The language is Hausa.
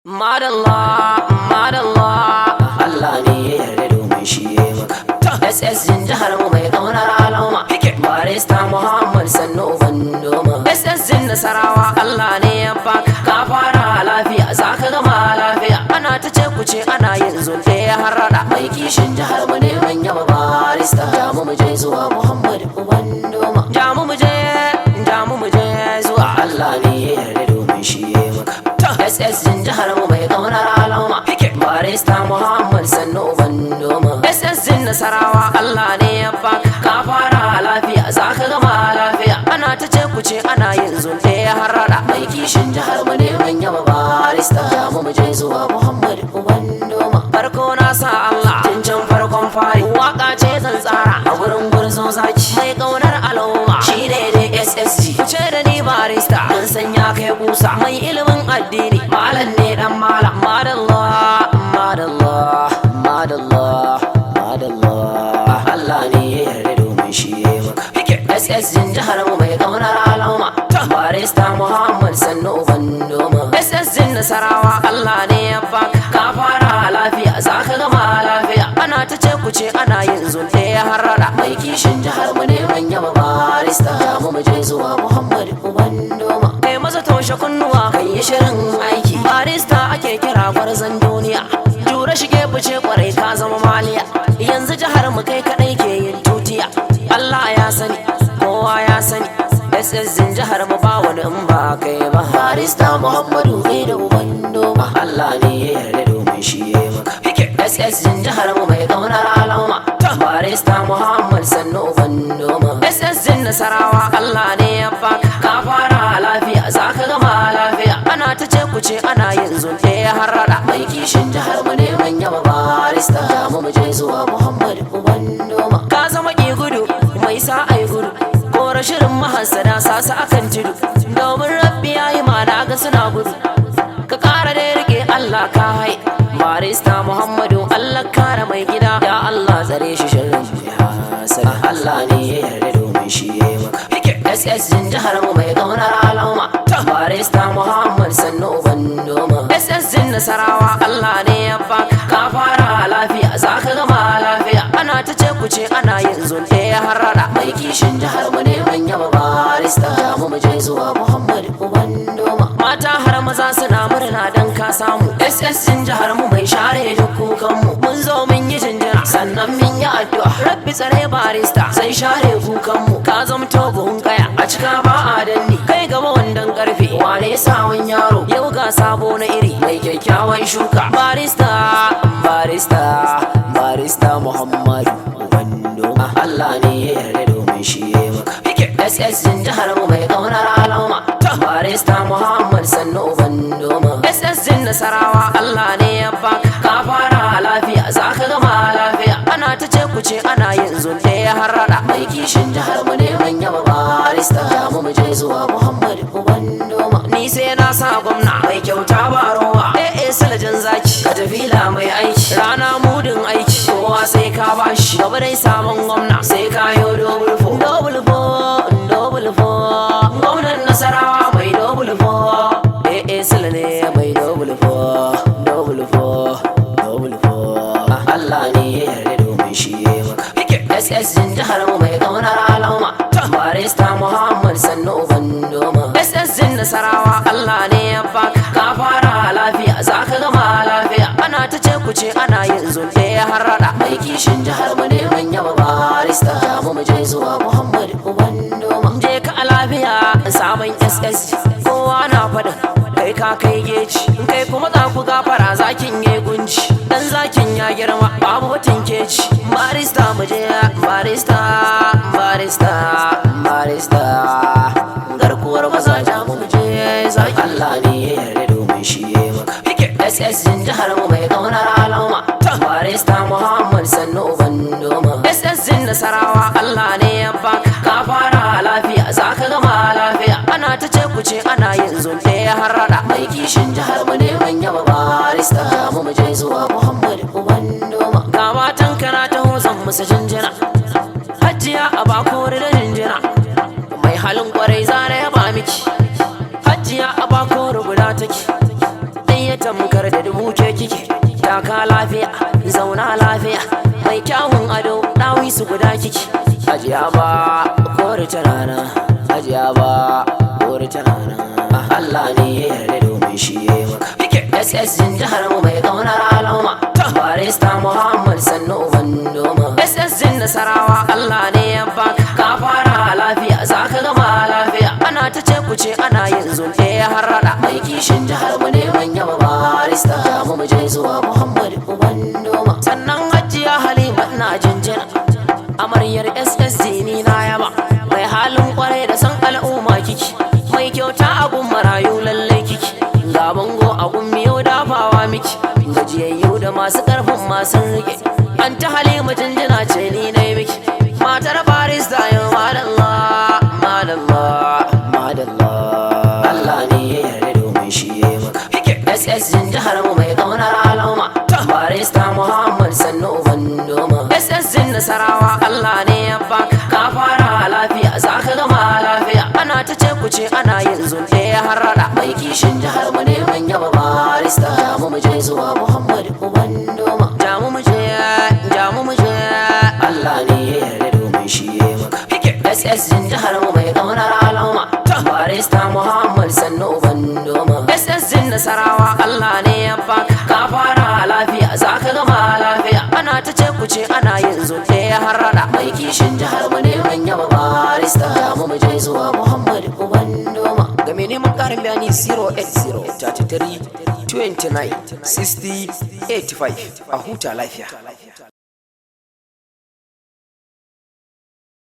Madallah, madallah, Allah ne ya yarda domin shi ya maka. SS jin jihar mu mai ƙaunar al'umma, barista Muhammad Sannu Bandoma. SS jin Nasarawa, Allah ne ya baka. Ka fara lafiya, za ka gama lafiya. Ana ta ce ku ce ana yin zulɗe ya harada. Mai kishin jihar mu ne mun yaba barista. Jamu mu je zuwa Muhammad Bandoma. Jamu mu je zuwa. Allah ne ya yarda domin shi ya maka. SS jin jihar mu mai ƙaunar al'umma, barista Muhammad Sannu Bandoma. SS jin Nasarawa, Allah ne ya baka. Ka fara lafiya, za ka gama lafiya. Ana ta ce ku ce ana yin zulɗe ya harada. Mai kishin jihar mu ne mun yaba barista. Jamu mu je zuwa Muhammad Bandoma. Farko na sa Allah tun can farkon fari, waka ce zan tsara a gurin gurzo zaki. Mai ƙaunar al'umma shine dai SSG. Ku ce da ni barista, mun san ya kai kusa. Mai ilimin addini, malam ne dan malam. Madallah, madallah, madallah, madallah, Allah ne ya yarda domin shi ya maka. SS jin jihar mu mai ƙaunar al'umma, barista Muhammad Sannu Bandoma. SS jin Nasarawa, Allah ne ya baka. Ka fara lafiya, za ka gama lafiya. Ana ta ce ku ce ana yin zulɗe ya harada. Mai kishin jihar mu ne mun yaba barista. Jamu mu je zuwa Muhammad Bandoma. Kai maza toshe kunnuwa, kai yi shirin aiki. Barista ake kira gwarzon duniya. Jure shige fice kwarai ka zama maliya. Yanzu jihar mu kai kadai ke yin tutiya. Allah ya sani, kowa ya sani. SS jin jihar mu ba wani in ba kai ba. Barista Muhammadu ne da Bandoma. Allah ne ya yarda domin shi ya maka. SS jin jihar mu mai ƙaunar al'umma, barista Muhammad Sannu Bandoma. SS jin Nasarawa, Allah ne ya baka. Ka fara lafiya, za ka gama lafiya. Ana ta ce ku ce ana yin zulɗe ya harada. Mai kishin jihar mu ne mun yaba barista. Jamu mu je zuwa Muhammad Bandoma. Ka zama ki gudu mai sa ai gudu, kora shirin mahassada sasa akan tudu. Domin rabbi ya yi ma na ga suna gudu. Ka ƙara da rike Allah ka hai. Barista Muhammadu, Allah kare mai gida. Ya Allah tsare shi shirin hasada. Allah ne ya yarda domin shi ya maka. SS jin jihar mu mai ƙaunar al'umma, barista Muhammad Sannu Bandoma. SS jin Nasarawa, Allah ne ya baka. Ka fara lafiya, za ka gama lafiya. Ana ta ce ku ce ana yin zulɗe ya harada. Mai kishin jihar mu ne mun yaba barista. Jamu mu je zuwa Muhammad Bandoma. Mata har maza suna murna dan ka samu. SS jin jihar mu mai share duk kukan mu. Mun zo mun yi jinjina, sannan mun yi addu'a. Rabbi tsare barista, sai share kukan mu. Ka zamto buhun kaya, a cika ba a danni. Kai gaba wandan karfe, wane sawun yaro. Yau ga sabo na iri, mai kyakkyawan shuka. Barista, barista, barista Muhammadu Bandoma. Allah ne ya yarda domin shi ya maka. SS jin jihar mu mai ƙaunar al'umma, barista Muhammad Sannu Bandoma. SS jin Nasarawa, Allah ne ya baka. Ka fara lafiya, za ka gama lafiya. Ana ta ce ku ce ana yin zulɗe ya harada. Mai kishin jihar mu ne mun yaba barista. Jamu mu je zuwa Muhammad Bandoma. Ni sai na sa gwamna mai kyauta ba rowa. Salajin zaki, ka tafila mai aiki. Rana mudin aiki, kowa sai ka bashi. Gaba dai sabon gwamna, sai ka yi double fo. Double fo, double fo. Gwamnan Nasarawa mai double fo. Sala ne mai double fo. Double fo, double fo. Allah ne ya yarda domin shi ya maka. SS jin jihar mu mai ƙaunar al'umma, barista Muhammad Sannu Bandoma. SS jin Nasarawa, Allah ne ya baka. Ka fara lafiya, za ka gama lafiya. Ana ta ce ku ce ana yin zulɗe ya harada. Mai kishin jihar mu ne mun yaba barista. Jamu mu je zuwa Muhammad Bandoma. Je ka a lafiya, sabon SS kowa na faɗin kai ka kai geji. Kai kuma za ku gafara, zakin ya gunji. Dan zakin ya girma, babu batun keci. Barista mu je, barista, barista, barista. Garkuwar maza, jamu mu je zaki. Allah ne ya yarda domin shi ya maka. SS jin jihar mu mai ƙaunar al'umma, barista Muhammad Sannu Bandoma. SS jin Nasarawa, Allah ne ya baka. Ka fara lafiya, za ka gama lafiya. Ana ta ce ku ce ana yin zulɗe ya harada. Mai kishin jihar mu ne mun yaba barista. Jamu mu je zuwa Muhammad Bandoma. Ga matan kana taho zan musu jinjina. Hajiya a bakori da jinjina, mai halin kwarai zana ya ba miki. Hajiya a bakori guda take, ɗaya ta mu tamkar da dubu ke kike taka lafiya zauna lafiya mai kyawun ado dawi su guda kike ajiya ba kore ta rana ajiya ba kore ta rana Allah ne ya yarda domin shi ya yi maka SS jin jihar mu mai kaunar al'umma barista Muhammad Sannu Bandoma SS jin Nasarawa Allah ne ya baka ka fara lafiya zaka gama lafiya ana ta ce ku ce ana yin zunde ya harada mai kishin jihar mu ne manya barista mu je zuwa Muhammad Bandoma sannan hajiya Halima na jinjina amaryar SS ni na yaba mai halin kwarai da san al'umma kiki mai kyauta abun marayu lalle kiki ga bango abun miyo dafawa miki gajiyayyu da masu karfin masu rike an ta Halima jinjina ce ni na miki matar barista yau madalla madalla madalla Allah ne ya yarda domin shi ya maka SS jin jihar mu mai kaunar al'umma barista Muhammad Sannu Bandoma SS jin Nasarawa Allah ne ya baka ka fara lafiya zaka gama lafiya ana ta ce ku ce ana yin zunde ya harada mai kishin jihar mu ne manya barista mu je zuwa Muhammad Bandoma jamu mu je Allah ne ya yarda domin shi ya maka SS jin jihar mu mai kaunar al'umma barista Muhammad Sannu Bandoma SS jin Nasarawa Allah ne ya baka ka fara lafiya zaka gama lafiya ana ta ce ku ce ana yin zunde ya harada mai kishin jihar mu ne manya barista mu je zuwa Muhammad Bandoma ga me neman karin bayani 080 33 29 60 85 a huta lafiya.